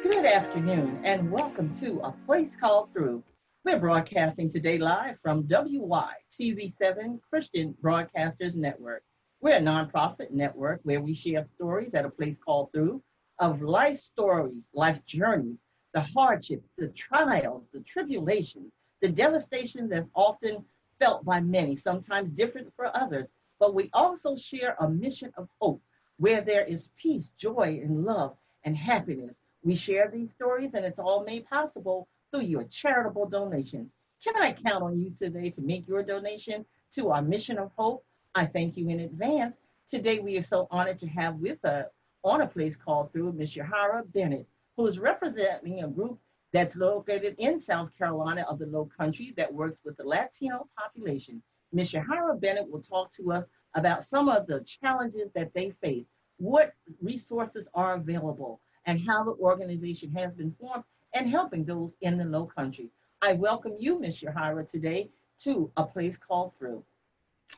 Good afternoon and welcome to A Place Called Through. We're broadcasting today live from WYTV7 Christian Broadcasters Network. We're a nonprofit network where we share stories at a place called Through of life stories, life journeys, the hardships, the trials, the tribulations, the devastation that's often felt by many, sometimes different for others. But we also share a mission of hope where there is peace, joy, and love and happiness. We share these stories, and it's all made possible through your charitable donations. Can I count on you today to make your donation to our mission of hope? I thank you in advance. Today, we are so honored to have with us on a place called Through Miss Yahara Bennett, who is representing a group that's located in South Carolina of the Low Country that works with the Latino population. Miss Yahara Bennett will talk to us about some of the challenges that they face, what resources are available, and how the organization has been formed and helping those in the Low Country. I welcome you, Ms. Yahara, today to A Place Called Through.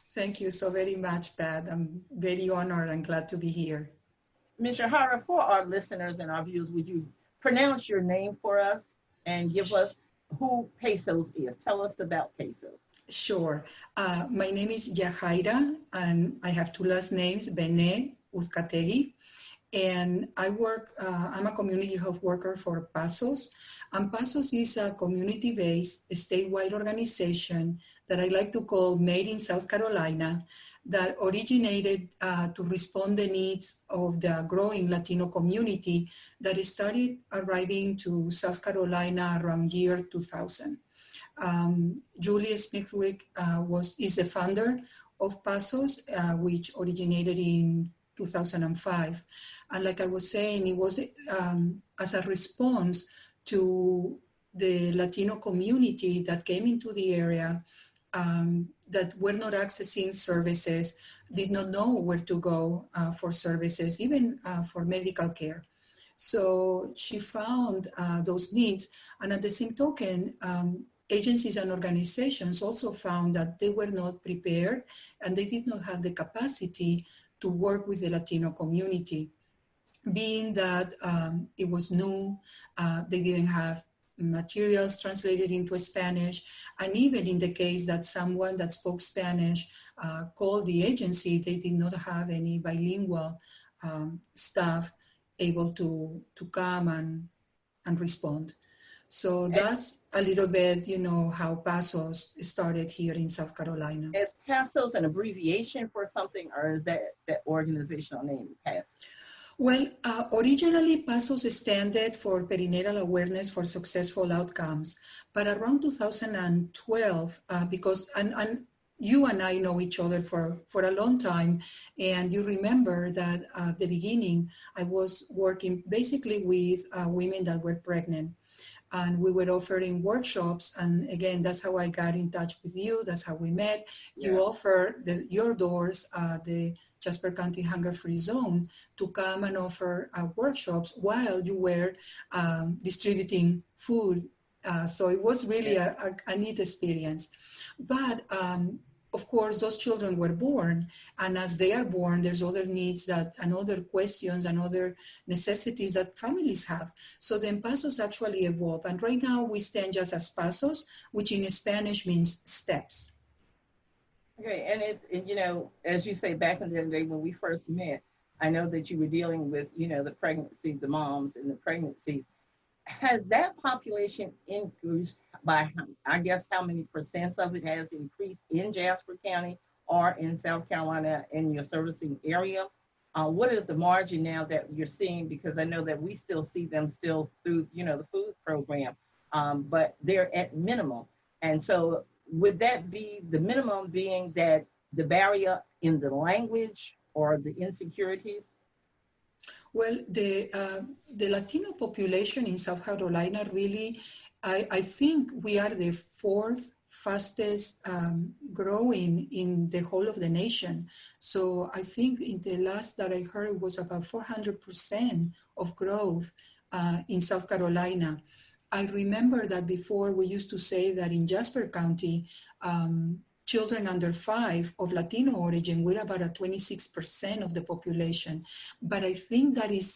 Thank you so very much, Pat. I'm very honored and glad to be here. Ms. Yahara, for our listeners and our viewers, would you pronounce your name for us and give us who Pesos is? Tell us about Pesos. Sure. My name is Yahaira, and I have two last names, Bene Uzcategui. And I'm a community health worker for Pasos. And Pasos is a community-based statewide organization that I like to call Made in South Carolina that originated to respond the needs of the growing Latino community that started arriving to South Carolina around year 2000. Julia Smithwick is the founder of Pasos, which originated in 2005. And like I was saying, it was as a response to the Latino community that came into the area that were not accessing services, did not know where to go for services, even for medical care. So she found those needs. And at the same token, agencies and organizations also found that they were not prepared and they did not have the capacity to work with the Latino community. Being that it was new, they didn't have materials translated into Spanish, and even in the case that someone that spoke Spanish called the agency, they did not have any bilingual staff able to come and respond. So that's a little bit, how Pasos started here in South Carolina. Is Pasos an abbreviation for something, or is that organizational name, PASOS? Well, originally Pasos standard for Perinatal Awareness for Successful Outcomes, but around 2012, because and you and I know each other for a long time, and you remember that at the beginning I was working basically with women that were pregnant. And we were offering workshops. And again, that's how I got in touch with you. That's how we met. Yeah. You offer your doors, the Jasper County Hunger-Free Zone, to come and offer workshops while you were distributing food. So it was really a neat experience. But of course, those children were born, and as they are born, there's other needs and other questions and other necessities that families have. So then Pasos actually evolved, and right now we stand just as Pasos, which in Spanish means steps. Okay, and as you say, back in the day when we first met, I know that you were dealing with, the pregnancy, the moms and the pregnancies. Has that population increased by, I guess, how many percent of it has increased in Jasper County or in South Carolina in your servicing area? What is the margin now that you're seeing? Because I know that we still see them still through, the food program, but they're at minimum. And so would that be the minimum being that the barrier in the language or the insecurities? Well, the Latino population in South Carolina really, I think we are the fourth fastest growing in the whole of the nation. So I think in the last that I heard it was about 400% of growth in South Carolina. I remember that before we used to say that in Jasper County, children under 5 of Latino origin, we're about a 26% of the population. But I think that is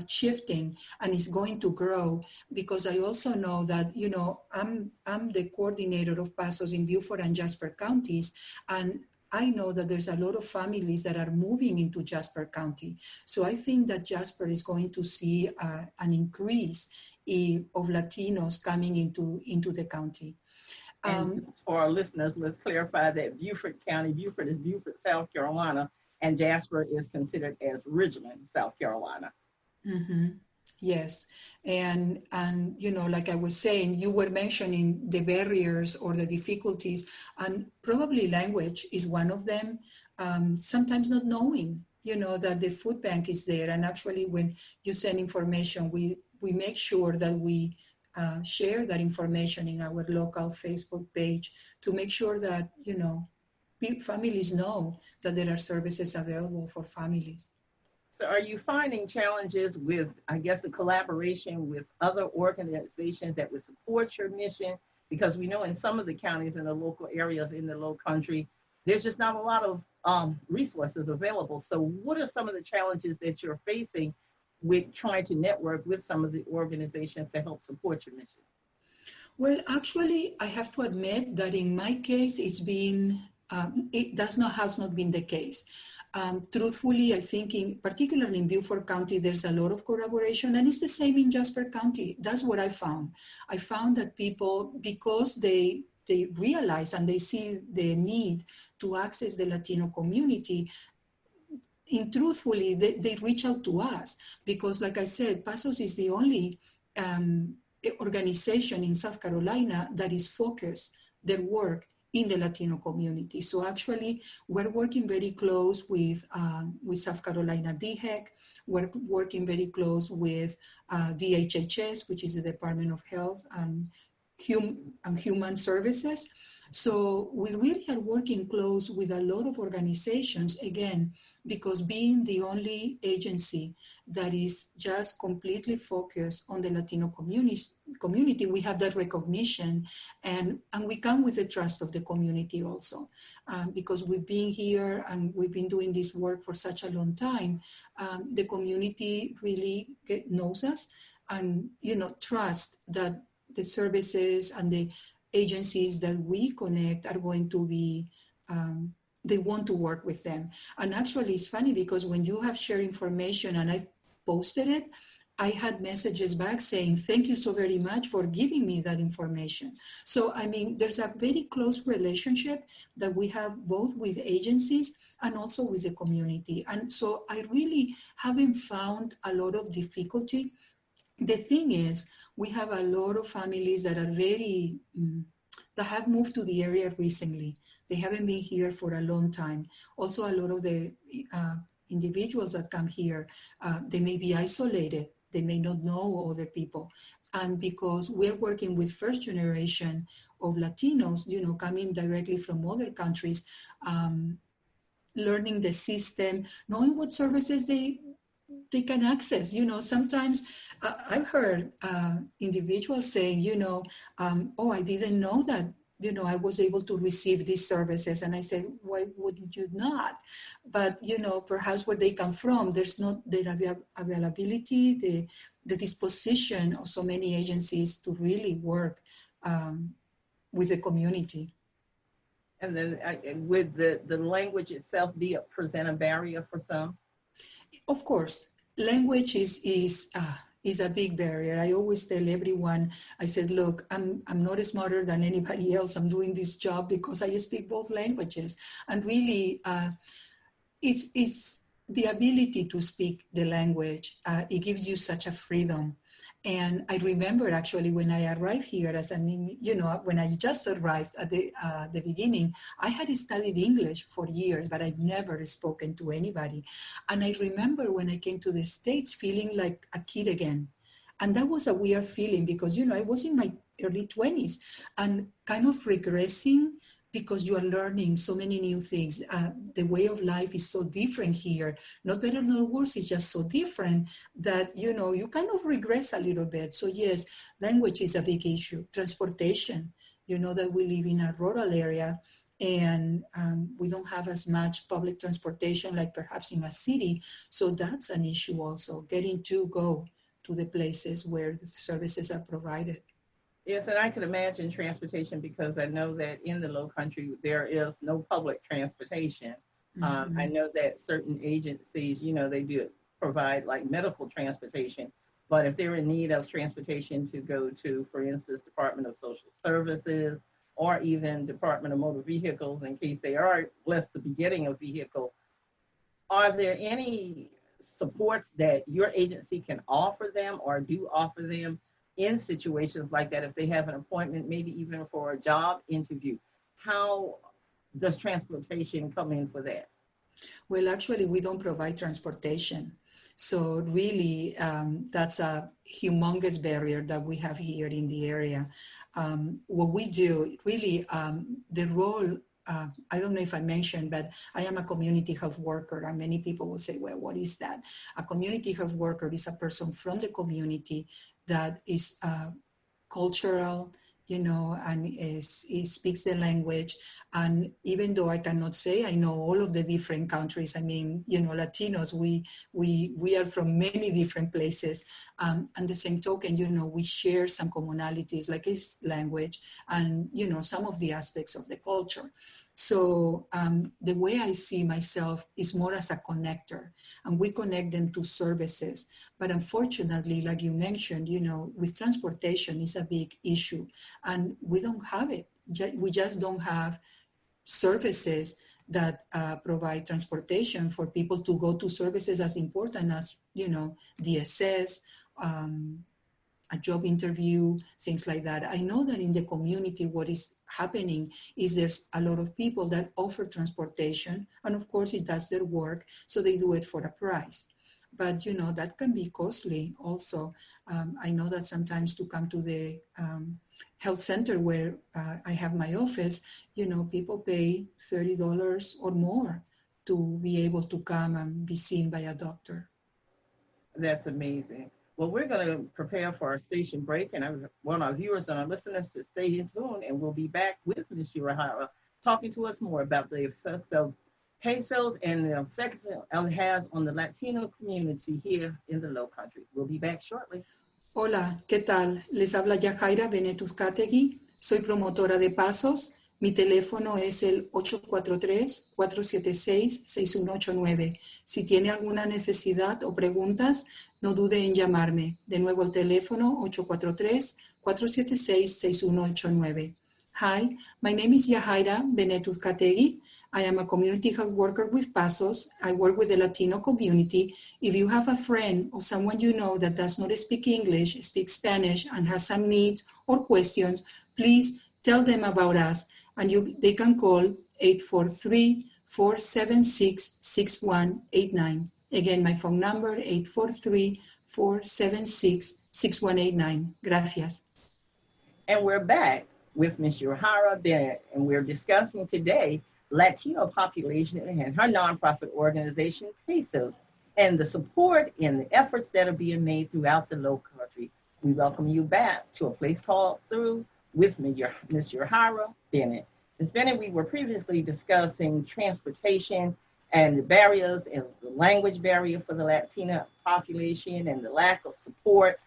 shifting and is going to grow, because I also know that, you know, I'm the coordinator of PASOS in Beaufort and Jasper counties, and I know that there's a lot of families that are moving into Jasper County. So I think that Jasper is going to see an increase of Latinos coming into the county. And for our listeners, let's clarify that Beaufort County, Beaufort is Beaufort, South Carolina, and Jasper is considered as Ridgeland, South Carolina. Mm-hmm. Yes, and you know, like I was saying, you were mentioning the barriers or the difficulties, and probably language is one of them. Sometimes not knowing, you know, that the food bank is there, and actually, when you send information, we make sure that we share that information in our local Facebook page to make sure that, you know, families know that there are services available for families. So are you finding challenges with, I guess, the collaboration with other organizations that would support your mission? Because we know in some of the counties in the local areas in the low country, there's just not a lot of resources available. So what are some of the challenges that you're facing with trying to network with some of the organizations to help support your mission? Well, actually, I have to admit that in my case, it's been, has not been the case. Truthfully, I think particularly in Beaufort County, there's a lot of collaboration, and it's the same in Jasper County. That's what I found. I found that people, because they realize and they see the need to access the Latino community, truthfully, they reach out to us, because like I said, PASOS is the only organization in South Carolina that is focused their work in the Latino community. So actually, we're working very close with South Carolina DHEC. We're working very close with DHHS, which is the Department of Health and Human Services. So we really are working close with a lot of organizations, again, because being the only agency that is just completely focused on the Latino community, we have that recognition, and we come with the trust of the community also, because we've been here and we've been doing this work for such a long time. The community really knows us and, you know, trust that the services and the agencies that we connect are going to be, they want to work with them. And actually it's funny because when you have shared information and I posted it, I had messages back saying, thank you so very much for giving me that information. So, I mean, there's a very close relationship that we have both with agencies and also with the community. And so I really haven't found a lot of difficulty. The thing is, we have a lot of families that are that have moved to the area recently. They haven't been here for a long time. Also, a lot of the individuals that come here, they may be isolated. They may not know other people. And because we're working with first generation of Latinos, you know, coming directly from other countries, learning the system, knowing what services they can access. You know, sometimes I've heard individuals saying, you know, oh, I didn't know that, you know, I was able to receive these services. And I said, why wouldn't you not? But, you know, perhaps where they come from, there's not the availability, the disposition of so many agencies to really work with the community. And then would the language itself present a barrier for some? Of course, language is a big barrier. I always tell everyone, I said, look, I'm not smarter than anybody else. I'm doing this job because I speak both languages. And really, it's the ability to speak the language. It gives you such a freedom. And I remember actually when I arrived here when I just arrived at the beginning, I had studied English for years, but I've never spoken to anybody. And I remember when I came to the States feeling like a kid again. And that was a weird feeling because, you know, I was in my early 20s and kind of regressing because you are learning so many new things. The way of life is so different here. Not better, nor worse, it's just so different that, you know, you kind of regress a little bit. So yes, language is a big issue. Transportation, you know that we live in a rural area and we don't have as much public transportation like perhaps in a city. So that's an issue also, getting to go to the places where the services are provided. Yes, and I can imagine transportation because I know that in the low country there is no public transportation. I Mhm. know that certain agencies, they do provide like medical transportation, but if they're in need of transportation to go to, for instance, Department of Social Services or even Department of Motor Vehicles, in case they are blessed to be getting a vehicle, are there any supports that your agency can offer them or do offer them in situations like that if they have an appointment, maybe even for a job interview? How does transportation come in for that? Well, actually, we don't provide transportation. So really, that's a humongous barrier that we have here in the area. What we do, really, the role, I don't know if I mentioned, but I am a community health worker, and many people will say, well, what is that? A community health worker is a person from the community that is cultural, and speaks the language. And even though I cannot say I know all of the different countries, I mean, Latinos, we are from many different places. And the same token, we share some commonalities like his language and, some of the aspects of the culture. So the way I see myself is more as a connector, and we connect them to services. But unfortunately, like you mentioned, with transportation is a big issue, and we don't have it. We just don't have services that provide transportation for people to go to services as important as, DSS, a job interview, things like that. I know that in the community, what is happening is there's a lot of people that offer transportation, and of course it does their work, so they do it for a price. But that can be costly also. I know that sometimes to come to the health center where I have my office, people pay $30 or more to be able to come and be seen by a doctor. That's amazing. Well, we're going to prepare for our station break, and I want our viewers and our listeners to stay in tune, and we'll be back with Ms. Urahara talking to us more about the effects of pesos and the effects it has on the Latino community here in the Low Country. We'll be back shortly. Hola, ¿qué tal? Les habla Yajaira Benetuzcategui. Soy promotora de pasos. Mi teléfono es el 843-476-6189. Si tiene alguna necesidad o preguntas, no dude en llamarme. De nuevo el teléfono 843-476-6189. Hi, my name is Yajaira Benetuzcategui. I am a community health worker with Pasos. I work with the Latino community. If you have a friend or someone you know that does not speak English, speaks Spanish, and has some needs or questions, please tell them about us. And they can call 843-476-6189. Again, my phone number, 843-476-6189. Gracias. And we're back with Ms. Yohara Bennett, and we're discussing today Latino population and her nonprofit organization, Pesos, and the support and the efforts that are being made throughout the Low Country. We welcome you back to A Place Called Through with me, Ms. Yohara Bennett. Ms. Bennett, we were previously discussing transportation and the barriers and the language barrier for the Latina population and the lack of support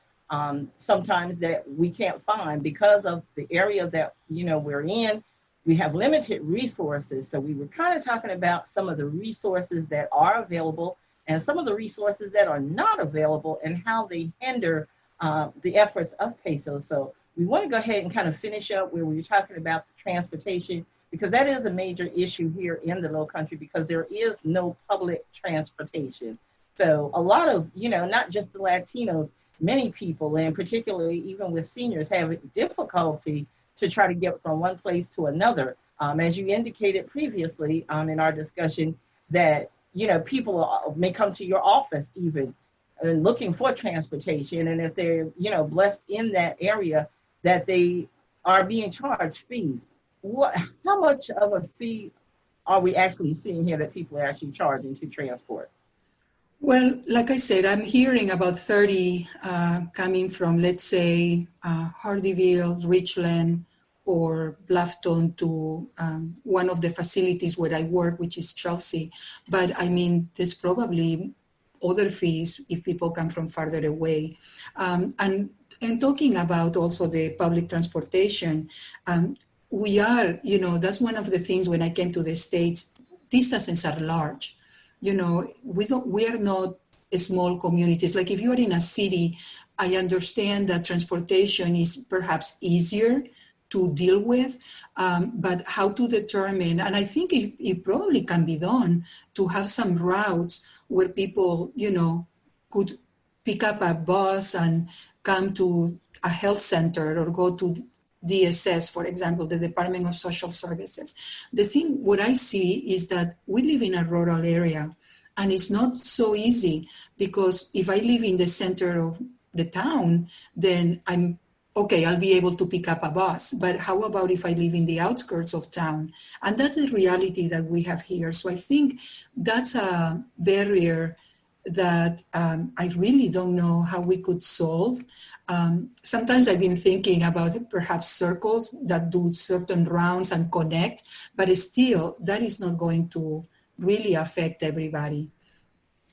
sometimes that we can't find because of the area that we're in. We have limited resources. So we were kind of talking about some of the resources that are available and some of the resources that are not available and how they hinder the efforts of Pesos. So we want to go ahead and kind of finish up where we were talking about the transportation, because that is a major issue here in the Low Country because there is no public transportation. So a lot of, not just the Latinos, many people, and particularly even with seniors, have difficulty to try to get from one place to another. As you indicated previously in our discussion, that people may come to your office even looking for transportation, and if they're blessed in that area, that they are being charged fees. How much of a fee are we actually seeing here that people are actually charging to transport? Well, like I said, I'm hearing about 30 coming from, let's say, Hardyville, Richland, or Bluffton to one of the facilities where I work, which is Chelsea. But I mean, there's probably other fees if people come from farther away. And talking about also the public transportation, we are, that's one of the things when I came to the States, distances are large. We are not small communities. Like if you are in a city, I understand that transportation is perhaps easier to deal with, but how to determine, and I think it probably can be done to have some routes where people, could pick up a bus and come to a health center or go to DSS, for example, the Department of Social Services. What I see is that we live in a rural area, and it's not so easy because if I live in the center of the town, then I'll be able to pick up a bus. But how about if I live in the outskirts of town? And that's the reality that we have here. So I think that's a barrier that I really don't know how we could solve. Sometimes I've been thinking about perhaps circles that do certain rounds and connect, but still that is not going to really affect everybody.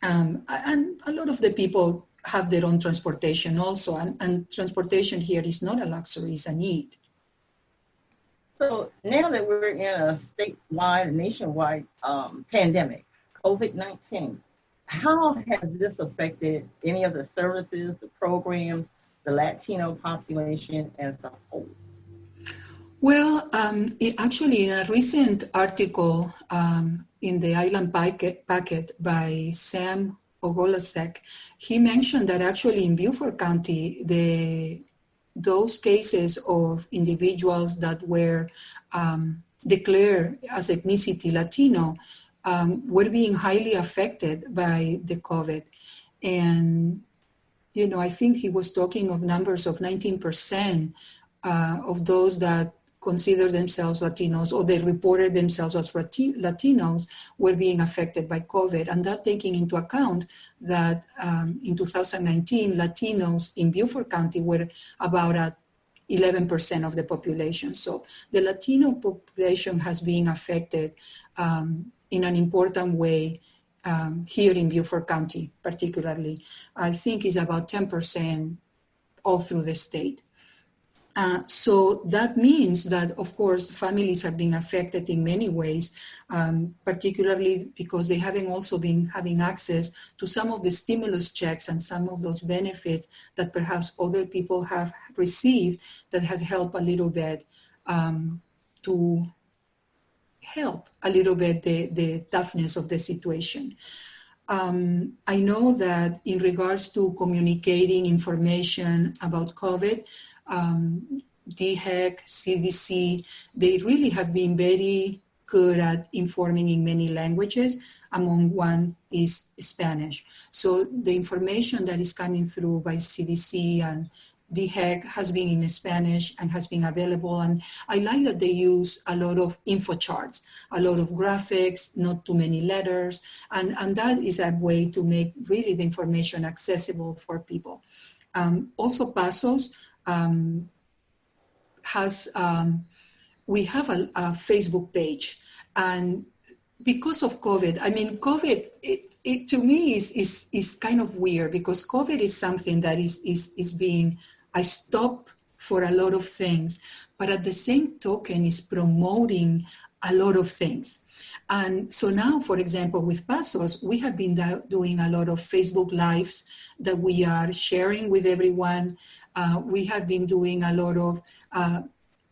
And a lot of the people have their own transportation also, and transportation here is not a luxury, it's a need. So now that we're in a statewide, nationwide pandemic, COVID-19, how has this affected any of the services, the programs, the Latino population as a whole? Well, actually, in a recent article in the Island Packet by Sam Ogolasek, he mentioned that actually in Beaufort County, those cases of individuals that were declared as ethnicity Latino were being highly affected by the COVID. And, I think he was talking of numbers of 19% of those that consider themselves Latinos or they reported themselves as Latinos were being affected by COVID. And that taking into account that in 2019, Latinos in Beaufort County were about at 11% of the population. So the Latino population has been affected in an important way here in Beaufort County, particularly. I think it's about 10% all through the state. So that means that, of course, families have been affected in many ways, particularly because they haven't also been having access to some of the stimulus checks and some of those benefits that perhaps other people have received that has helped a little bit to help a little bit the toughness of the situation. I know that in regards to communicating information about COVID, DHEC, CDC, they really have been very good at informing in many languages. Among one is Spanish. So the information that is coming through by CDC and DHEC has been in Spanish and has been available. And I like that they use a lot of info charts, a lot of graphics, not too many letters. And that is a way to make really the information accessible for people. Also Pasos, we have a Facebook page, and because of COVID, I mean, COVID, it to me is kind of weird because COVID is something that is being a stop for a lot of things, but at the same token is promoting a lot of things. And so now, for example, with Pasos, we have been doing a lot of Facebook Lives that we are sharing with everyone. We have been doing a lot of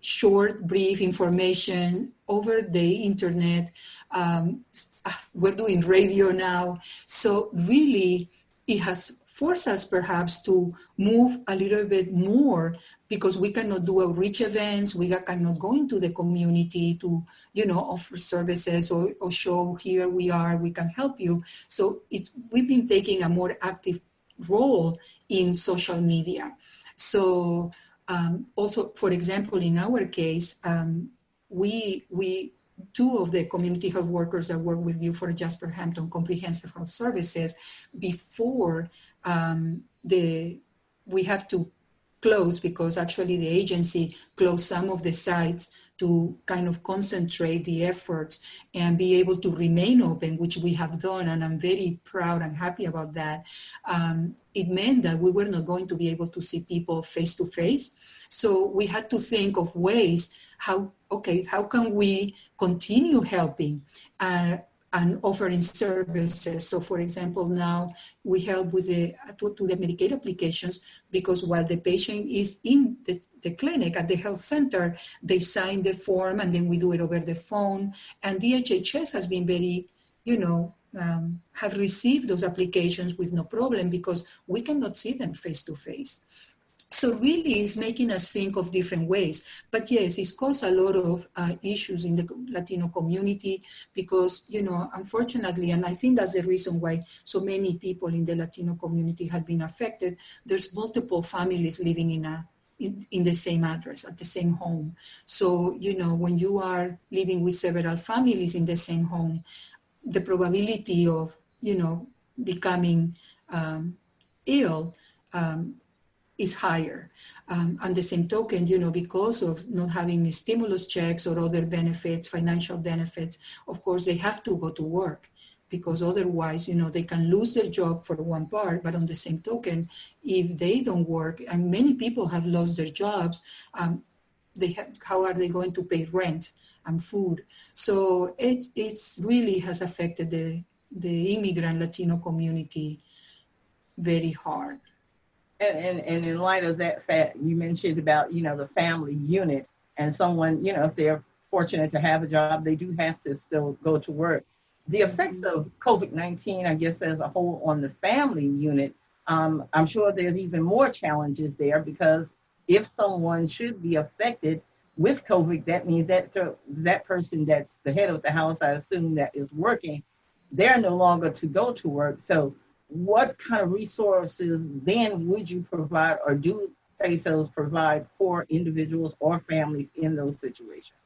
short, brief information over the internet. We're doing radio now. So really, it has forced us perhaps to move a little bit more because we cannot do outreach events. We cannot go into the community to, offer services or show here we are, we can help you. So we've been taking a more active role in social media. So also, for example, in our case, we two of the community health workers that work with you for Jasper Hampton Comprehensive Health Services, before we have to closed because actually the agency closed some of the sites to kind of concentrate the efforts and be able to remain open, which we have done, and I'm very proud and happy about that. It meant that we were not going to be able to see people face to face. So we had to think of ways how can we continue helping and offering services. So for example, now we help with the Medicaid applications, because while the patient is in the clinic at the health center, they sign the form and then we do it over the phone. And DHHS has been very, have received those applications with no problem because we cannot see them face to face. So really it's making us think of different ways. But yes, it's caused a lot of issues in the Latino community because, unfortunately, and I think that's the reason why so many people in the Latino community have been affected, there's multiple families living in the same address, at the same home. So, when you are living with several families in the same home, the probability of, becoming ill is higher. On the same token, because of not having stimulus checks or other benefits, financial benefits, of course, they have to go to work because otherwise, they can lose their job for one part, but on the same token, if they don't work, and many people have lost their jobs, how are they going to pay rent and food? So it's really has affected the immigrant Latino community very hard. And in light of that fact, you mentioned about, the family unit and someone, if they're fortunate to have a job, they do have to still go to work. The effects of COVID-19, I guess, as a whole on the family unit, I'm sure there's even more challenges there because if someone should be affected with COVID, that means that that person that's the head of the house, I assume, that is working, they're no longer to go to work. So what kind of resources then would you provide, or do PASOs provide for individuals or families in those situations?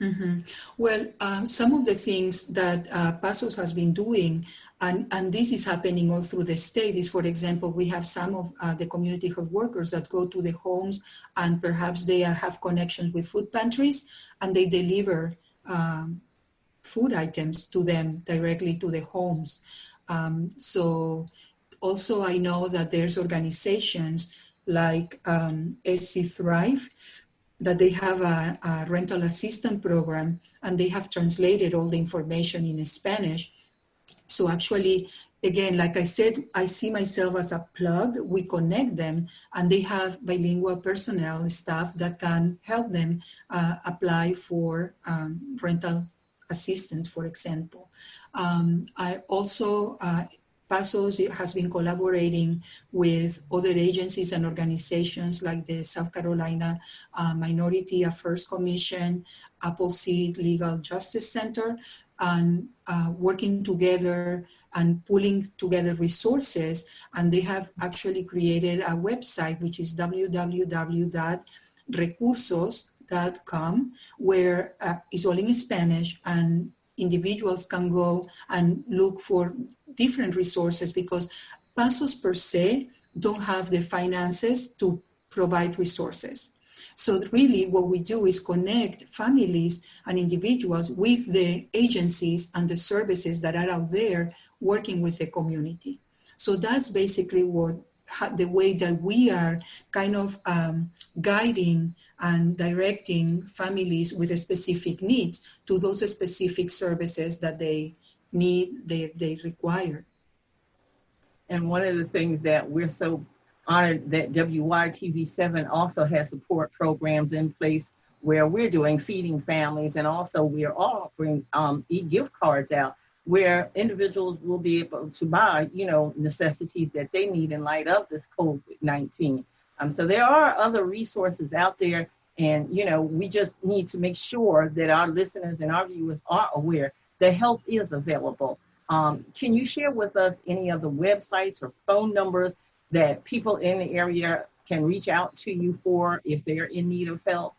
Mm-hmm. Well, some of the things that PASOS has been doing, and this is happening all through the state, is, for example, we have some of the community health workers that go to the homes and perhaps they have connections with food pantries and they deliver food items to them directly to the homes. So also I know that there's organizations like SC Thrive, that they have a rental assistance program and they have translated all the information in Spanish. So actually, again, like I said, I see myself as a plug. We connect them and they have bilingual personnel, staff that can help them apply for rental assistance, for example. I also, PASOS has been collaborating with other agencies and organizations like the South Carolina Minority Affairs Commission, Appleseed Legal Justice Center, and working together and pulling together resources. And they have actually created a website, which is www.recursos.com, where it's all in Spanish, and individuals can go and look for different resources because PASOS per se don't have the finances to provide resources. So really what we do is connect families and individuals with the agencies and the services that are out there working with the community. So that's basically the way that we are kind of guiding and directing families with specific needs to those specific services that they need, they require. And one of the things that we're so honored that WYTV7 also has support programs in place where we're doing feeding families, and also we're offering e-gift cards out where individuals will be able to buy, necessities that they need in light of this COVID-19. So there are other resources out there, and, we just need to make sure that our listeners and our viewers are aware that help is available. Can you share with us any of the websites or phone numbers that people in the area can reach out to you for if they're in need of help?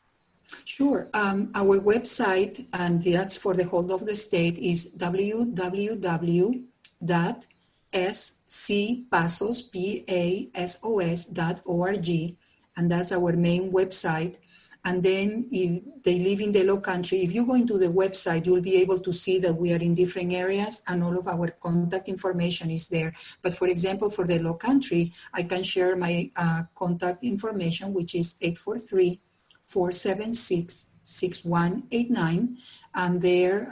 Sure. Our website, and that's for the whole of the state, is www.scpasos.org. and that's our main website. And then if they live in the low country, if you go into the website, you'll be able to see that we are in different areas and all of our contact information is there. But for example, for the low country, I can share my contact information, which is 843-476-6189. And there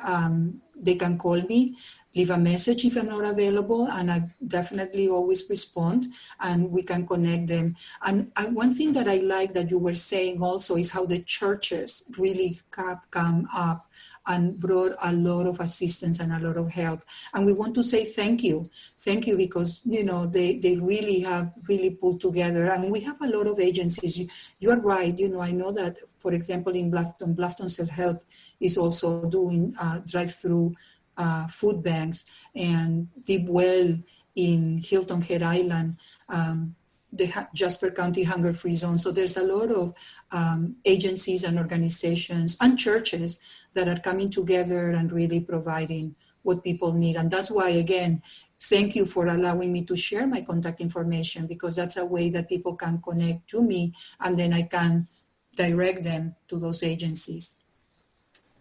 they can call me, leave a message if I'm not available, and I definitely always respond, and we can connect them. And one thing that I like that you were saying also is how the churches really have come up and brought a lot of assistance and a lot of help. And we want to say thank you because, they really have really pulled together. And we have a lot of agencies. You're right. I know that, for example, in Bluffton Self-Help is also doing drive-through food banks, and Deep Well in Hilton Head Island, the Jasper County Hunger Free Zone. So there's a lot of agencies and organizations and churches that are coming together and really providing what people need. And that's why, again, thank you for allowing me to share my contact information, because that's a way that people can connect to me, and then I can direct them to those agencies.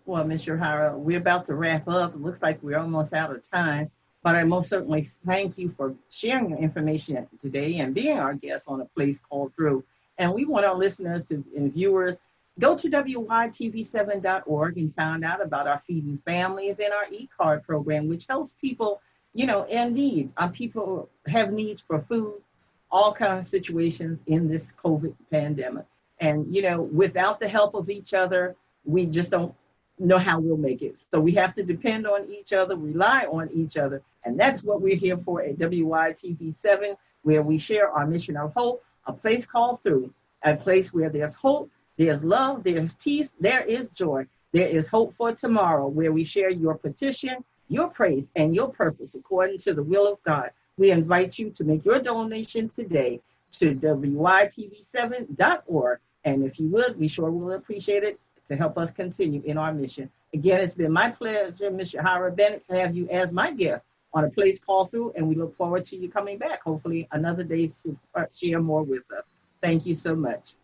Well, Ms. Yohara, we're about to wrap up. It looks like we're almost out of time, but I most certainly thank you for sharing your information today and being our guest on A Place Called Through. And we want our listeners and viewers, go to wytv7.org and find out about our Feeding Families and our e-card program, which helps people, in need. People have needs for food, all kinds of situations in this COVID pandemic. And, without the help of each other, we just don't know how we'll make it. So we have to depend on each other, rely on each other. And that's what we're here for at WYTV7, where we share our mission of hope, a place called through, a place where there's hope, there's love, there's peace, there is joy, there is hope for tomorrow, where we share your petition, your praise, and your purpose according to the will of God. We invite you to make your donation today to wytv7.org. And if you would, we sure will appreciate it, to help us continue in our mission. Again, it's been my pleasure, Ms. Yohara Bennett, to have you as my guest on A Place Called Through, and we look forward to you coming back, hopefully another day to share more with us. Thank you so much.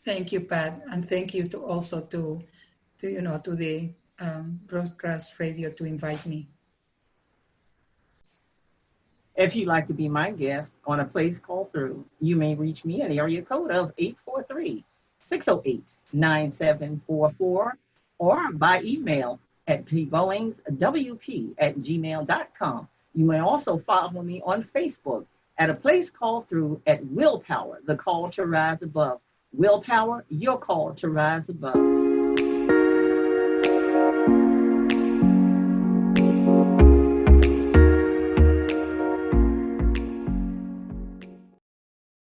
Thank you, Pat, and thank you to the Broadcast Radio to invite me. If you'd like to be my guest on A Place Called Through, you may reach me at area code of 843-608-9744 or by email at pgoingswp@gmail.com. You may also follow me on Facebook at A Place Called Through at Willpower, the call to rise above. Willpower, your call to rise above.